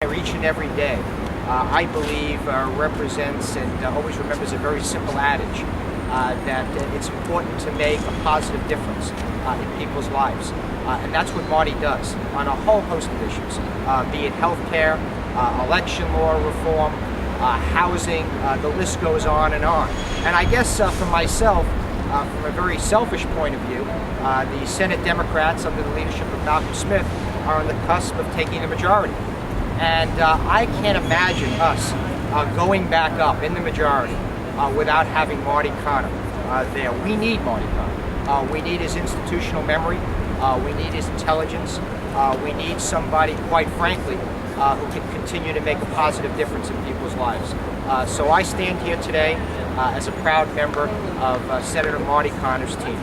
Each and every day, I believe, represents and always remembers a very simple adage that it's important to make a positive difference in people's lives. And that's what Marty does on a whole host of issues, be it healthcare, election law reform, housing, the list goes on and on. And I guess for myself, from a very selfish point of view, the Senate Democrats under the leadership of Malcolm Smith are on the cusp of taking the majority. And I can't imagine us going back up in the majority without having Marty Connor there. We need Marty Connor. We need his institutional memory. We need his intelligence. We need somebody, quite frankly, who can continue to make a positive difference in people's lives. So I stand here today as a proud member of Senator Marty Connor's team.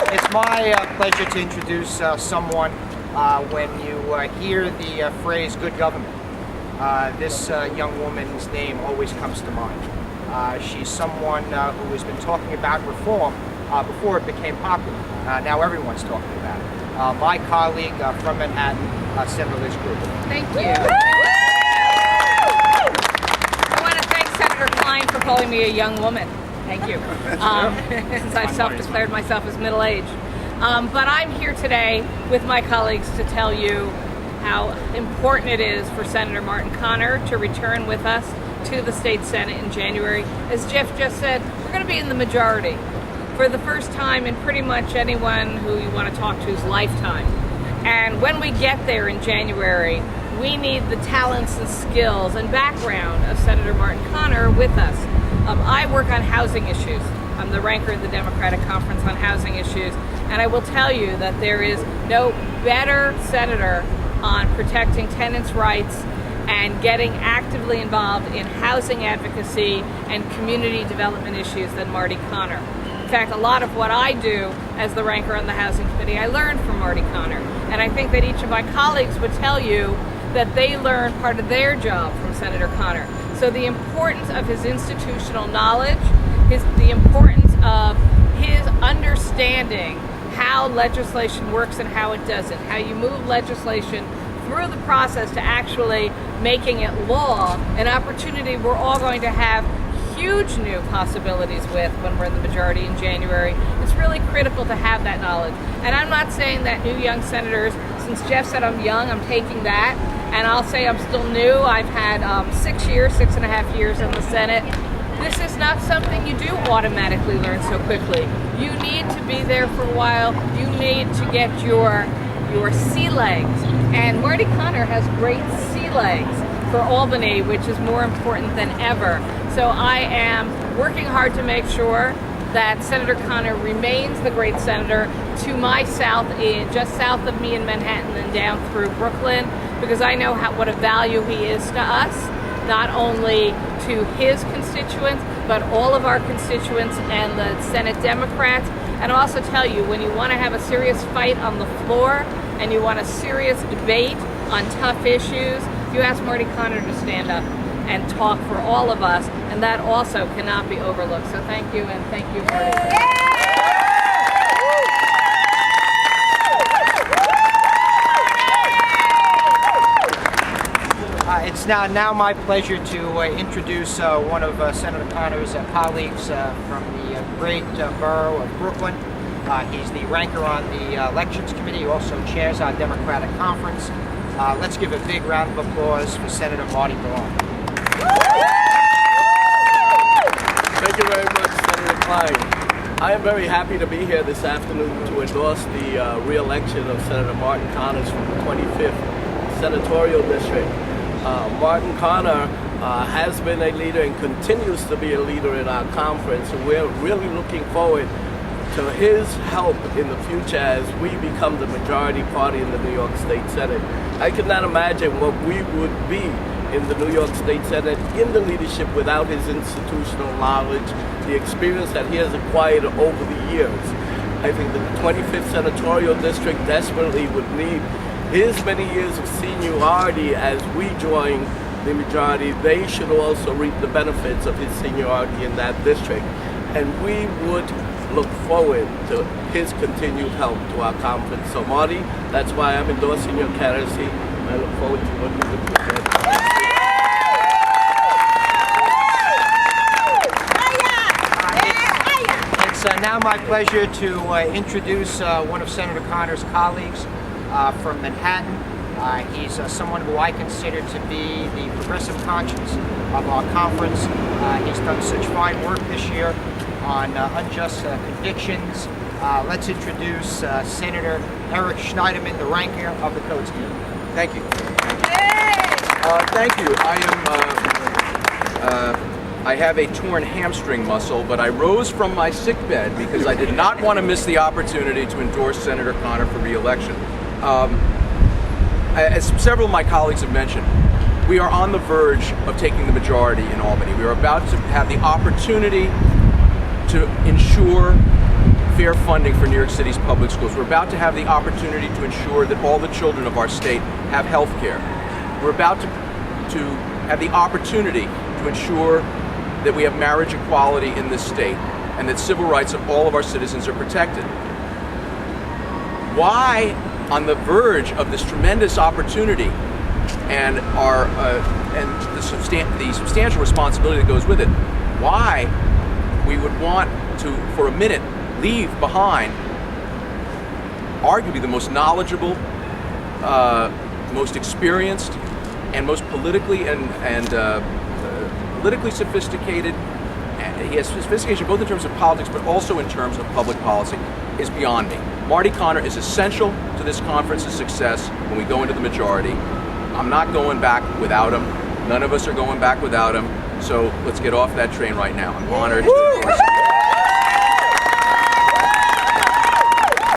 It's my pleasure to introduce someone when you hear the phrase good government. This young woman's name always comes to mind. She's someone who has been talking about reform before it became popular. Now everyone's talking about it. My colleague from Manhattan, Senator Liz Gruber. Thank you. I want to thank Senator Klein for calling me a young woman. Thank you. Since I've self-declared myself as middle-aged. But I'm here today with my colleagues to tell you how important it is for Senator Martin Connor to return with us to the state Senate in January. As Jeff just said, we're going to be in the majority for the first time in pretty much anyone who you want to talk to's lifetime. And when we get there in January, we need the talents and skills and background of Senator Martin Connor with us. I work on housing issues. I'm the ranker of the Democratic Conference on housing issues, and I will tell you that there is no better senator on protecting tenants' rights and getting actively involved in housing advocacy and community development issues than Marty Connor. In fact, a lot of what I do as the ranker on the Housing Committee, I learned from Marty Connor. And I think that each of my colleagues would tell you that they learned part of their job from Senator Connor. So the importance of his institutional knowledge, the importance of his understanding how legislation works and how it doesn't, how you move legislation through the process to actually making it law, an opportunity we're all going to have huge new possibilities with when we're in the majority in January. It's really critical to have that knowledge. And I'm not saying that new young senators, since Jeff said I'm young, I'm taking that, and I'll say I'm still new. I've had 6.5 years in the Senate. This is not something you do automatically learn so quickly. You need to be there for a while. You need to get your sea legs. And Marty Connor has great sea legs for Albany, which is more important than ever. So I am working hard to make sure that Senator Connor remains the great senator to my south, just south of me in Manhattan and down through Brooklyn, because I know what a value he is to us, not only to his constituents, but all of our constituents and the Senate Democrats. And I'll also tell you, when you want to have a serious fight on the floor and you want a serious debate on tough issues, you ask Marty Connor to stand up and talk for all of us, and that also cannot be overlooked. So thank you, and thank you, Marty. It's now my pleasure to introduce one of Senator Connor's colleagues from the great borough of Brooklyn. He's the ranker on the Elections Committee. He also chairs our Democratic Conference. Let's give a big round of applause for Senator Marty Connor. Thank you very much, Senator Klein. I am very happy to be here this afternoon to endorse the re-election of Senator Martin Connor from the 25th Senatorial District. Martin Connor has been a leader and continues to be a leader in our conference, and we're really looking forward to his help in the future as we become the majority party in the New York State Senate. I could not imagine what we would be in the New York State Senate in the leadership without his institutional knowledge, the experience that he has acquired over the years. I think the 25th Senatorial District desperately would need his many years of seniority as we join the majority. They should also reap the benefits of his seniority in that district. And we would look forward to his continued help to our conference. So Marty, that's why I'm endorsing your candidacy, and I look forward to working with you again. It's now my pleasure to introduce one of Senator Conner's colleagues from Manhattan. He's someone who I consider to be the progressive conscience of our conference. He's done such fine work this year on unjust convictions. Let's introduce Senator Eric Schneiderman, the ranker of the Codes Committee. Thank you. Thank you. I have a torn hamstring muscle, but I rose from my sick bed because I did not want to miss the opportunity to endorse Senator Conner for re-election. As several of my colleagues have mentioned, we are on the verge of taking the majority in Albany. We are about to have the opportunity to ensure fair funding for New York City's public schools. We're about to have the opportunity to ensure that all the children of our state have health care. We're about to have the opportunity to ensure that we have marriage equality in this state and that civil rights of all of our citizens are protected. Why, on the verge of this tremendous opportunity and the substantial responsibility that goes with it, why we would want to, for a minute, leave behind arguably the most knowledgeable, most experienced, and most politically politically sophisticated. He has sophistication both in terms of politics but also in terms of public policy, is beyond me. Marty Conner is essential to this conference's success when we go into the majority. I'm not going back without him. None of us are going back without him. So let's get off that train right now. I'm honored to endorse him.